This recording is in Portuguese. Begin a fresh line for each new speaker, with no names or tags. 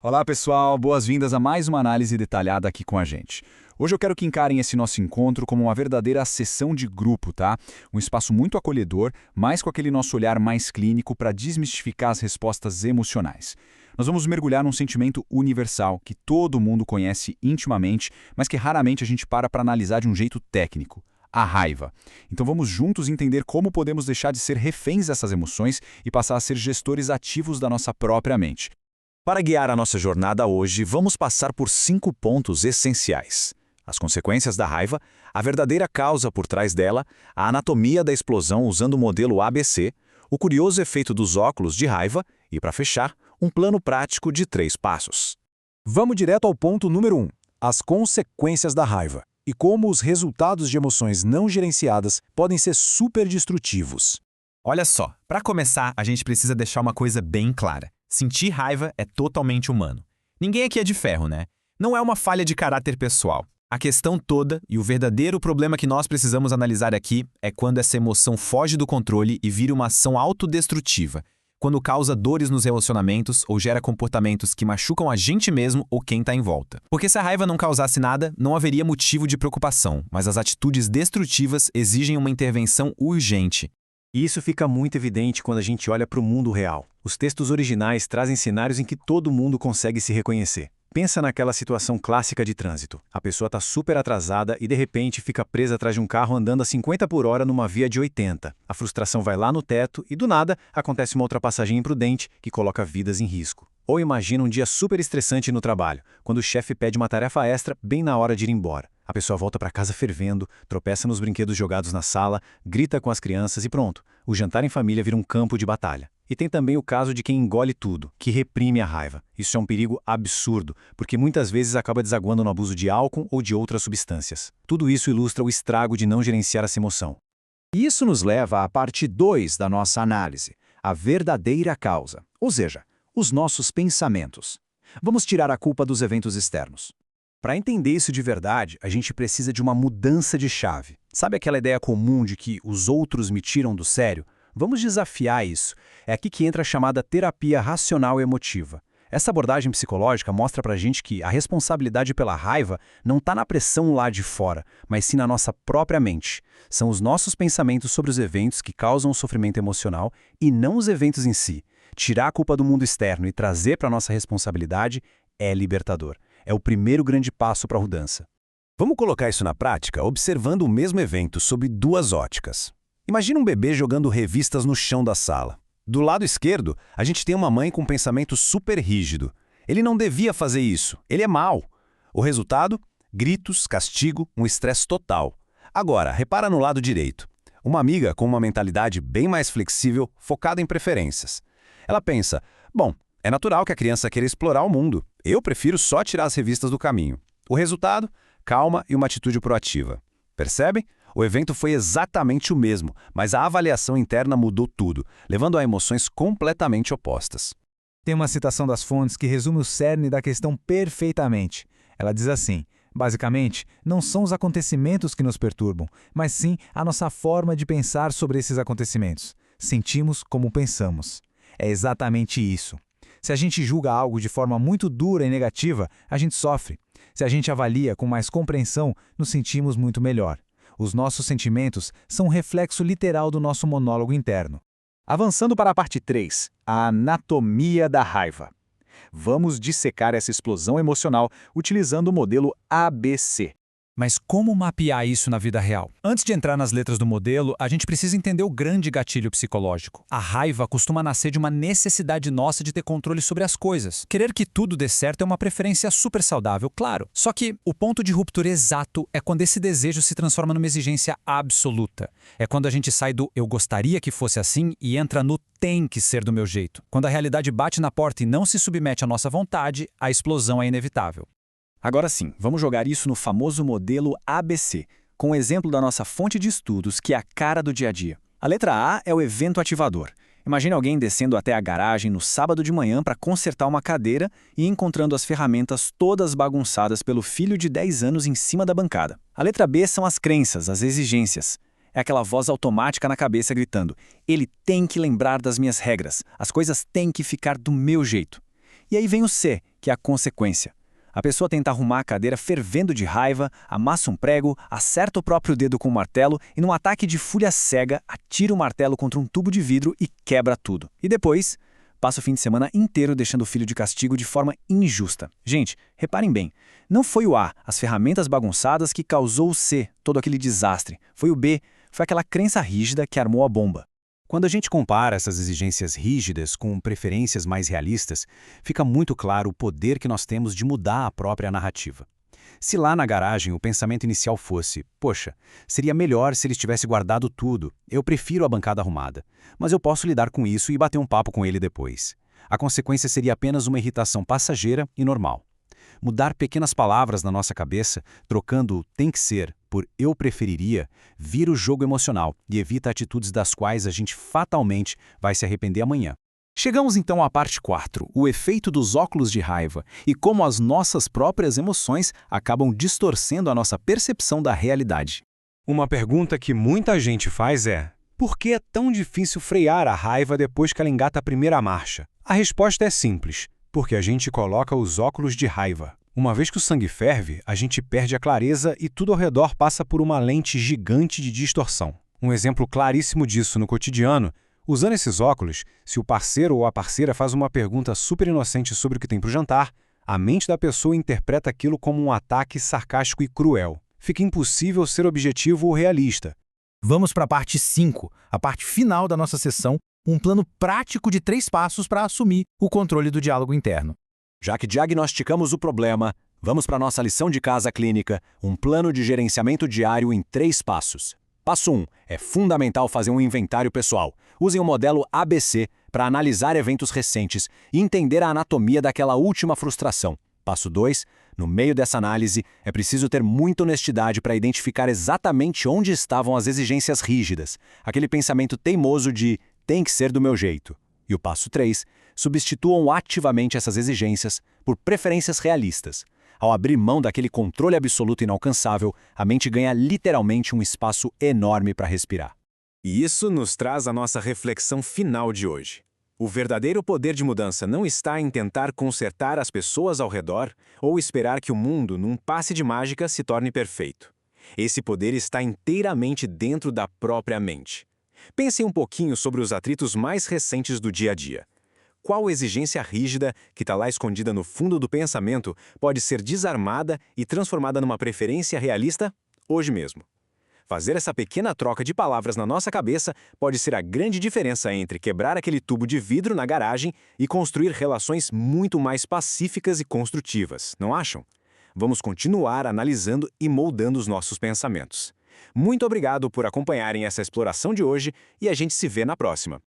Olá pessoal, boas-vindas a mais uma análise detalhada aqui com a gente. Hoje eu quero que encarem esse nosso encontro como uma verdadeira sessão de grupo, tá? Um espaço muito acolhedor, mas com aquele nosso olhar mais clínico para desmistificar as respostas emocionais. Nós vamos mergulhar num sentimento universal que todo mundo conhece intimamente, mas que raramente a gente para analisar de um jeito técnico. A raiva. Então vamos juntos entender como podemos deixar de ser reféns dessas emoções e passar a ser gestores ativos da nossa própria mente.
Para guiar a nossa jornada hoje, vamos passar por 5 pontos essenciais: as consequências da raiva, a verdadeira causa por trás dela, a anatomia da explosão usando o modelo ABC, o curioso efeito dos óculos de raiva e, para fechar, um plano prático de 3 passos.
Vamos direto ao ponto número 1, as consequências da raiva e como os resultados de emoções não gerenciadas podem ser super destrutivos.
Olha só, para começar, a gente precisa deixar uma coisa bem clara. Sentir raiva é totalmente humano. Ninguém aqui é de ferro, né? Não é uma falha de caráter pessoal. A questão toda e o verdadeiro problema que nós precisamos analisar aqui é quando essa emoção foge do controle e vira uma ação autodestrutiva, quando causa dores nos relacionamentos ou gera comportamentos que machucam a gente mesmo ou quem está em volta. Porque se a raiva não causasse nada, não haveria motivo de preocupação, mas as atitudes destrutivas exigem uma intervenção urgente.
E isso fica muito evidente quando a gente olha para o mundo real. Os textos originais trazem cenários em que todo mundo consegue se reconhecer. Pensa naquela situação clássica de trânsito. A pessoa está super atrasada e de repente fica presa atrás de um carro andando a 50 por hora numa via de 80. A frustração vai lá no teto e do nada acontece uma ultrapassagem imprudente que coloca vidas em risco. Ou imagina um dia super estressante no trabalho, quando o chefe pede uma tarefa extra bem na hora de ir embora. A pessoa volta para casa fervendo, tropeça nos brinquedos jogados na sala, grita com as crianças e pronto. O jantar em família vira um campo de batalha. E tem também o caso de quem engole tudo, que reprime a raiva. Isso é um perigo absurdo, porque muitas vezes acaba desaguando no abuso de álcool ou de outras substâncias. Tudo isso ilustra o estrago de não gerenciar essa emoção.
Isso nos leva à parte 2 da nossa análise, a verdadeira causa, ou seja, os nossos pensamentos. Vamos tirar a culpa dos eventos externos. Para entender isso de verdade, a gente precisa de uma mudança de chave. Sabe aquela ideia comum de que os outros me tiram do sério? Vamos desafiar isso. É aqui que entra a chamada terapia racional emotiva. Essa abordagem psicológica mostra pra gente que a responsabilidade pela raiva não está na pressão lá de fora, mas sim na nossa própria mente. São os nossos pensamentos sobre os eventos que causam o sofrimento emocional e não os eventos em si. Tirar a culpa do mundo externo e trazer para nossa responsabilidade é libertador. É o primeiro grande passo para a mudança.
Vamos colocar isso na prática observando o mesmo evento sob 2 óticas. Imagina um bebê jogando revistas no chão da sala. Do lado esquerdo, a gente tem uma mãe com um pensamento super rígido. Ele não devia fazer isso, ele é mau. O resultado? Gritos, castigo, um estresse total. Agora, repara no lado direito. Uma amiga com uma mentalidade bem mais flexível, focada em preferências. Ela pensa, bom, é natural que a criança queira explorar o mundo. Eu prefiro só tirar as revistas do caminho. O resultado? Calma e uma atitude proativa. Percebem? O evento foi exatamente o mesmo, mas a avaliação interna mudou tudo, levando a emoções completamente opostas.
Tem uma citação das fontes que resume o cerne da questão perfeitamente. Ela diz assim: basicamente, não são os acontecimentos que nos perturbam, mas sim a nossa forma de pensar sobre esses acontecimentos. Sentimos como pensamos. É exatamente isso. Se a gente julga algo de forma muito dura e negativa, a gente sofre. Se a gente avalia com mais compreensão, nos sentimos muito melhor. Os nossos sentimentos são um reflexo literal do nosso monólogo interno.
Avançando para a parte 3, a anatomia da raiva. Vamos dissecar essa explosão emocional utilizando o modelo ABC.
Mas como mapear isso na vida real? Antes de entrar nas letras do modelo, a gente precisa entender o grande gatilho psicológico. A raiva costuma nascer de uma necessidade nossa de ter controle sobre as coisas. Querer que tudo dê certo é uma preferência super saudável, claro. Só que o ponto de ruptura exato é quando esse desejo se transforma numa exigência absoluta. É quando a gente sai do eu gostaria que fosse assim e entra no tem que ser do meu jeito. Quando a realidade bate na porta e não se submete à nossa vontade, a explosão é inevitável.
Agora sim, vamos jogar isso no famoso modelo ABC, com o exemplo da nossa fonte de estudos, que é a cara do dia a dia. A letra A é o evento ativador. Imagine alguém descendo até a garagem no sábado de manhã para consertar uma cadeira e encontrando as ferramentas todas bagunçadas pelo filho de 10 anos em cima da bancada. A letra B são as crenças, as exigências. É aquela voz automática na cabeça gritando: ele tem que lembrar das minhas regras, as coisas têm que ficar do meu jeito. E aí vem o C, que é a consequência. A pessoa tenta arrumar a cadeira fervendo de raiva, amassa um prego, acerta o próprio dedo com um martelo e, num ataque de fúria cega, atira o martelo contra um tubo de vidro e quebra tudo. E depois, passa o fim de semana inteiro deixando o filho de castigo de forma injusta. Gente, reparem bem, não foi o A, as ferramentas bagunçadas, que causou o C, todo aquele desastre. Foi o B, foi aquela crença rígida que armou a bomba.
Quando a gente compara essas exigências rígidas com preferências mais realistas, fica muito claro o poder que nós temos de mudar a própria narrativa. Se lá na garagem o pensamento inicial fosse, poxa, seria melhor se ele tivesse guardado tudo, eu prefiro a bancada arrumada, mas eu posso lidar com isso e bater um papo com ele depois. A consequência seria apenas uma irritação passageira e normal. Mudar pequenas palavras na nossa cabeça, trocando o tem que ser por eu preferiria, vira o jogo emocional e evita atitudes das quais a gente fatalmente vai se arrepender amanhã.
Chegamos então à parte 4, o efeito dos óculos de raiva e como as nossas próprias emoções acabam distorcendo a nossa percepção da realidade.
Uma pergunta que muita gente faz é: por que é tão difícil frear a raiva depois que ela engata a primeira marcha? A resposta é simples: porque a gente coloca os óculos de raiva. Uma vez que o sangue ferve, a gente perde a clareza e tudo ao redor passa por uma lente gigante de distorção. Um exemplo claríssimo disso no cotidiano: usando esses óculos, se o parceiro ou a parceira faz uma pergunta super inocente sobre o que tem para o jantar, a mente da pessoa interpreta aquilo como um ataque sarcástico e cruel. Fica impossível ser objetivo ou realista.
Vamos para a parte 5, a parte final da nossa sessão, um plano prático de 3 passos para assumir o controle do diálogo interno.
Já que diagnosticamos o problema, vamos para a nossa lição de casa clínica, um plano de gerenciamento diário em 3 passos. Passo 1. É fundamental fazer um inventário pessoal. Usem o modelo ABC para analisar eventos recentes e entender a anatomia daquela última frustração. Passo 2. No meio dessa análise, é preciso ter muita honestidade para identificar exatamente onde estavam as exigências rígidas, aquele pensamento teimoso de tem que ser do meu jeito. E o passo 3. Substituam ativamente essas exigências por preferências realistas. Ao abrir mão daquele controle absoluto inalcançável, a mente ganha literalmente um espaço enorme para respirar.
E isso nos traz a nossa reflexão final de hoje. O verdadeiro poder de mudança não está em tentar consertar as pessoas ao redor ou esperar que o mundo, num passe de mágica, se torne perfeito. Esse poder está inteiramente dentro da própria mente. Pensem um pouquinho sobre os atritos mais recentes do dia a dia. Qual exigência rígida, que está lá escondida no fundo do pensamento, pode ser desarmada e transformada numa preferência realista hoje mesmo? Fazer essa pequena troca de palavras na nossa cabeça pode ser a grande diferença entre quebrar aquele tubo de vidro na garagem e construir relações muito mais pacíficas e construtivas, não acham? Vamos continuar analisando e moldando os nossos pensamentos. Muito obrigado por acompanharem essa exploração de hoje e a gente se vê na próxima.